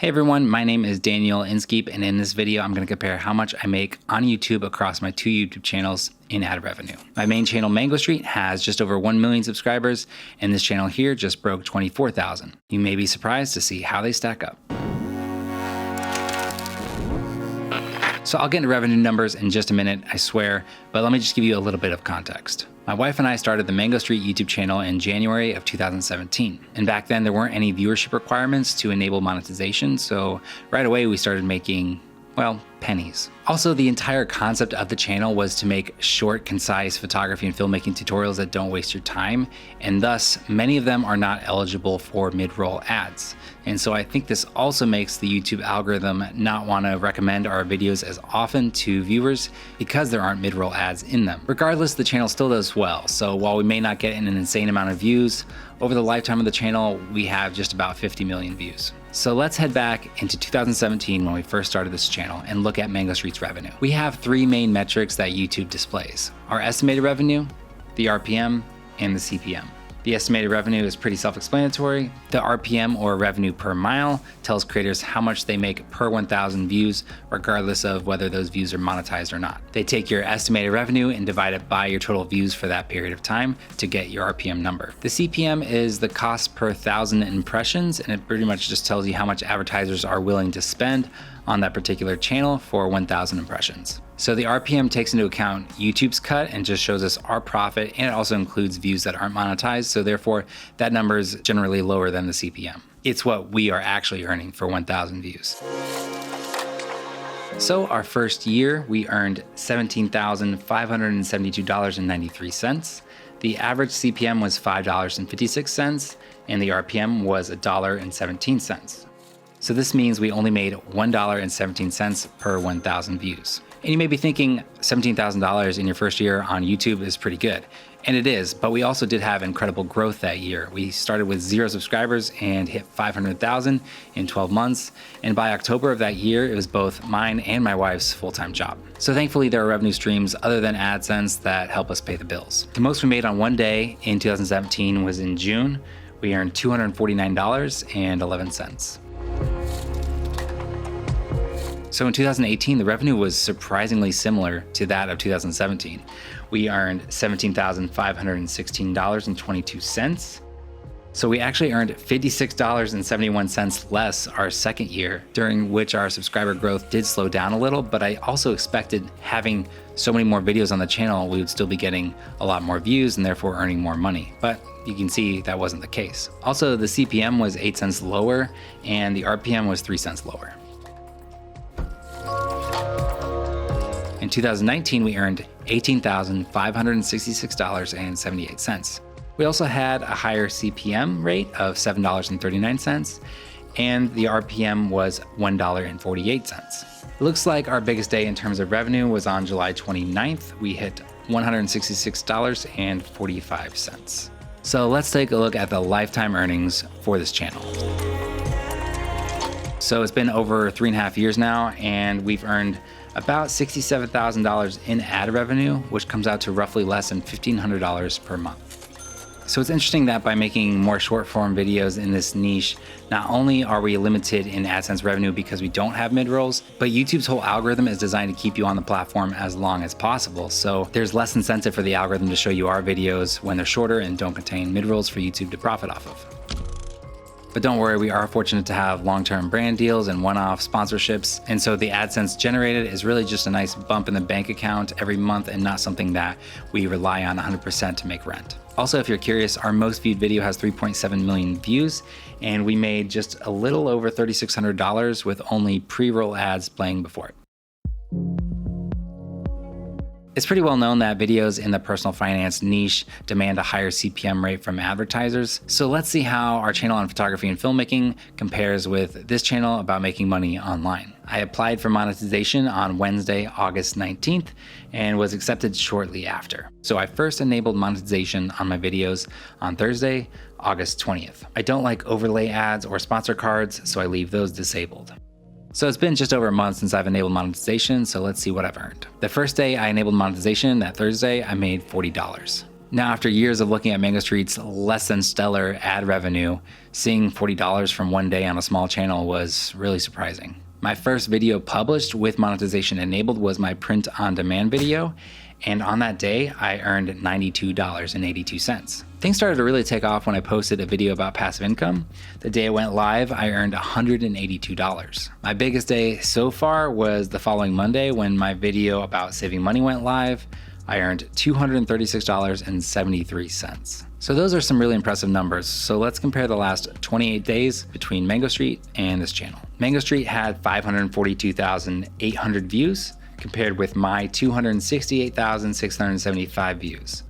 Hey everyone, my name is Daniel Inskeep, and in this video, I'm going to compare how much I make on YouTube across my two YouTube channels in ad revenue. My main channel, Mango Street, has just over 1 million subscribers, and this channel here just broke 24,000. You may be surprised to see how they stack up. So I'll get into revenue numbers in just a minute, I swear, but let me just give you a little bit of context. My wife and I started the Mango Street YouTube channel in January of 2017. And back then there weren't any viewership requirements to enable monetization, so right away we started making, well, pennies. Also, the entire concept of the channel was to make short, concise photography and filmmaking tutorials that don't waste your time, and thus many of them are not eligible for mid-roll ads. And so I think this also makes the YouTube algorithm not want to recommend our videos as often to viewers because there aren't mid-roll ads in them. Regardless, the channel still does well. So while we may not get an insane amount of views, over the lifetime of the channel, we have just about 50 million views. So let's head back into 2017 when we first started this channel and look at Mango Street's revenue. We have three main metrics that YouTube displays: our estimated revenue, the RPM, and the CPM. The estimated revenue is pretty self-explanatory. The RPM, or revenue per mile, tells creators how much they make per 1,000 views, regardless of whether those views are monetized or not. They take your estimated revenue and divide it by your total views for that period of time to get your RPM number. The CPM is the cost per 1,000 impressions, and it pretty much just tells you how much advertisers are willing to spend on that particular channel for 1,000 impressions. So the RPM takes into account YouTube's cut and just shows us our profit, and it also includes views that aren't monetized, so therefore that number is generally lower than the CPM. It's what we are actually earning for 1,000 views. So our first year, we earned $17,572.93. The average CPM was $5.56, and the RPM was $1.17. So this means we only made $1.17 per 1,000 views. And you may be thinking $17,000 in your first year on YouTube is pretty good. And it is, but we also did have incredible growth that year. We started with 0 subscribers and hit 500,000 in 12 months. And by October of that year, it was both mine and my wife's full-time job. So thankfully there are revenue streams other than AdSense that help us pay the bills. The most we made on one day in 2017 was in June. We earned $249.11. So in 2018, the revenue was surprisingly similar to that of 2017. We earned $17,516.22. So we actually earned $56.71 less our second year, during which our subscriber growth did slow down a little, but I also expected having so many more videos on the channel, we would still be getting a lot more views and therefore earning more money. But you can see that wasn't the case. Also, the CPM was 8 cents lower and the RPM was 3 cents lower. In 2019, we earned $18,566.78. We also had a higher CPM rate of $7.39, and the RPM was $1.48. It looks like our biggest day in terms of revenue was on July 29th. We hit $166.45. So let's take a look at the lifetime earnings for this channel. So it's been over 3.5 years now, and we've earned about $67,000 in ad revenue, which comes out to roughly less than $1,500 per month. So it's interesting that by making more short form videos in this niche, not only are we limited in AdSense revenue because we don't have mid-rolls, but YouTube's whole algorithm is designed to keep you on the platform as long as possible. So there's less incentive for the algorithm to show you our videos when they're shorter and don't contain mid-rolls for YouTube to profit off of. But don't worry, we are fortunate to have long-term brand deals and one-off sponsorships. And so the AdSense generated is really just a nice bump in the bank account every month and not something that we rely on 100% to make rent. Also, if you're curious, our most viewed video has 3.7 million views, and we made just a little over $3,600 with only pre-roll ads playing before it. It's pretty well known that videos in the personal finance niche demand a higher CPM rate from advertisers. So let's see how our channel on photography and filmmaking compares with this channel about making money online. I applied for monetization on Wednesday, August 19th, and was accepted shortly after. So I first enabled monetization on my videos on Thursday, August 20th. I don't like overlay ads or sponsor cards, so I leave those disabled. So it's been just over a month since I've enabled monetization, so let's see what I've earned. The first day I enabled monetization, that Thursday, I made $40. Now, after years of looking at MangoStreet's less than stellar ad revenue, seeing $40 from one day on a small channel was really surprising. My first video published with monetization enabled was my print on demand video, and on that day, I earned $92.82. Things started to really take off when I posted a video about passive income. The day it went live, I earned $182. My biggest day so far was the following Monday when my video about saving money went live. I earned $236.73. So those are some really impressive numbers. So let's compare the last 28 days between MangoStreet and this channel. MangoStreet had 542,800 views compared with my 268,675 views.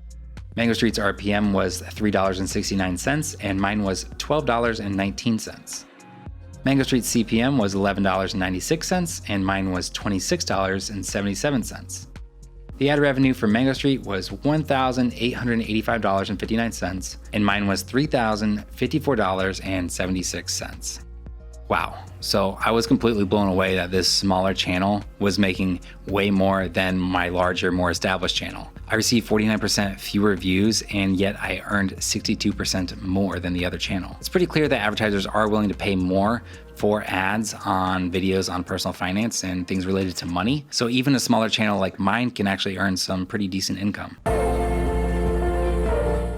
MangoStreet's RPM was $3.69 and mine was $12.19. MangoStreet's CPM was $11.96 and mine was $26.77. The ad revenue for MangoStreet was $1,885.59 and mine was $3,054.76. Wow. So I was completely blown away that this smaller channel was making way more than my larger, more established channel. I received 49% fewer views, and yet I earned 62% more than the other channel. It's pretty clear that advertisers are willing to pay more for ads on videos on personal finance and things related to money. So even a smaller channel like mine can actually earn some pretty decent income.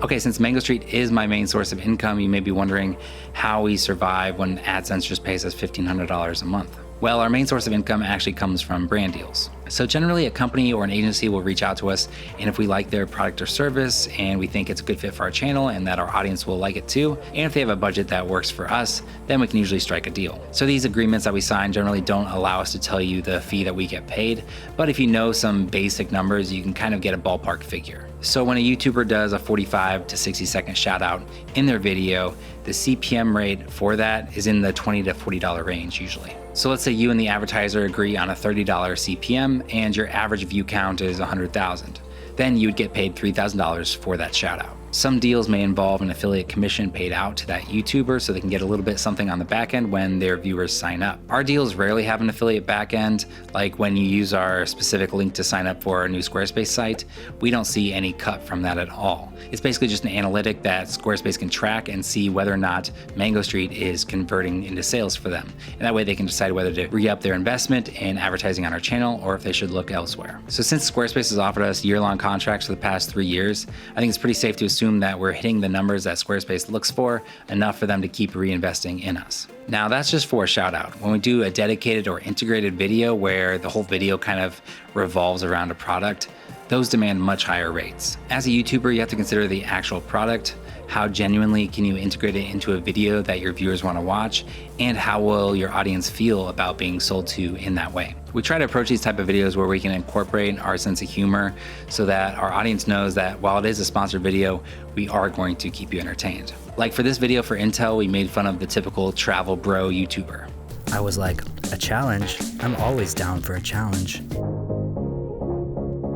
Okay, since MangoStreet is my main source of income, you may be wondering how we survive when AdSense just pays us $1,500 a month. Well, our main source of income actually comes from brand deals. So generally a company or an agency will reach out to us, and if we like their product or service and we think it's a good fit for our channel and that our audience will like it too, and if they have a budget that works for us, then we can usually strike a deal. So these agreements that we sign generally don't allow us to tell you the fee that we get paid, but if you know some basic numbers, you can kind of get a ballpark figure. So when a YouTuber does a 45 to 60 second shout out in their video, the CPM rate for that is in the $20 to $40 range usually. So let's say you and the advertiser agree on a $30 CPM and your average view count is 100,000. Then you would get paid $3,000 for that shout out. Some deals may involve an affiliate commission paid out to that YouTuber so they can get a little bit something on the back end when their viewers sign up. Our deals rarely have an affiliate back end, like when you use our specific link to sign up for our new Squarespace site, we don't see any cut from that at all. It's basically just an analytic that Squarespace can track and see whether or not MangoStreet is converting into sales for them. And that way they can decide whether to re-up their investment in advertising on our channel or if they should look elsewhere. So since Squarespace has offered us year-long contracts for the past 3 years, I think it's pretty safe to assume that we're hitting the numbers that Squarespace looks for, enough for them to keep reinvesting in us. Now that's just for a shout out. When we do a dedicated or integrated video where the whole video kind of revolves around a product, those demand much higher rates. As a YouTuber, you have to consider the actual product, how genuinely can you integrate it into a video that your viewers want to watch, and how will your audience feel about being sold to in that way. We try to approach these type of videos where we can incorporate our sense of humor so that our audience knows that while it is a sponsored video, we are going to keep you entertained. Like for this video for Intel, we made fun of the typical travel bro YouTuber. I was like, a challenge? I'm always down for a challenge.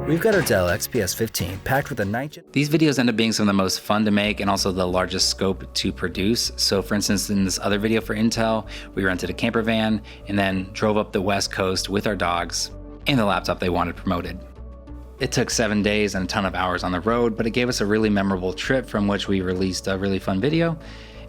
We've got our Dell XPS 15 packed with a night. These videos end up being some of the most fun to make and also the largest scope to produce. So for instance, in this other video for Intel, we rented a camper van and then drove up the West Coast with our dogs and the laptop they wanted promoted. It took 7 days and a ton of hours on the road, but it gave us a really memorable trip from which we released a really fun video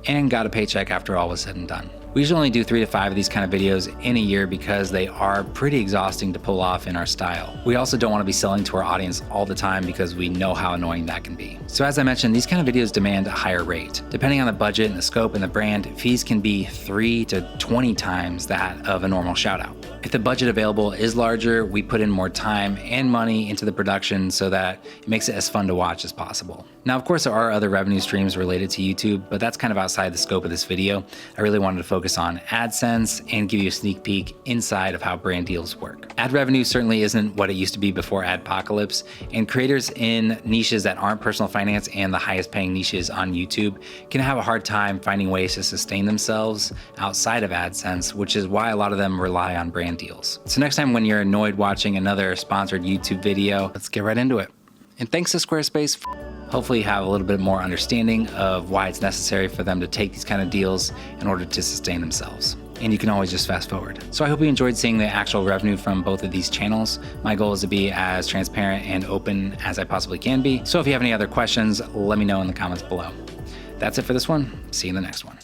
and got a paycheck after all was said and done. We usually only do 3 to 5 of these kind of videos in a year because they are pretty exhausting to pull off in our style. We also don't want to be selling to our audience all the time because we know how annoying that can be. So as I mentioned, these kind of videos demand a higher rate. Depending on the budget and the scope and the brand, fees can be 3 to 20 times that of a normal shout out. If the budget available is larger, we put in more time and money into the production so that it makes it as fun to watch as possible. Now, of course, there are other revenue streams related to YouTube, but that's kind of outside the scope of this video. I really wanted to focus on AdSense and give you a sneak peek inside of how brand deals work. Ad revenue certainly isn't what it used to be before Adpocalypse, and creators in niches that aren't personal finance and the highest paying niches on YouTube can have a hard time finding ways to sustain themselves outside of AdSense, which is why a lot of them rely on brand deals. So next time when you're annoyed watching another sponsored YouTube video, let's get right into it. And thanks to Squarespace, hopefully you have a little bit more understanding of why it's necessary for them to take these kind of deals in order to sustain themselves. and you can always just fast forward. So I hope you enjoyed seeing the actual revenue from both of these channels. My goal is to be as transparent and open as I possibly can be. So if you have any other questions, let me know in the comments below. That's it for this one. See you in the next one.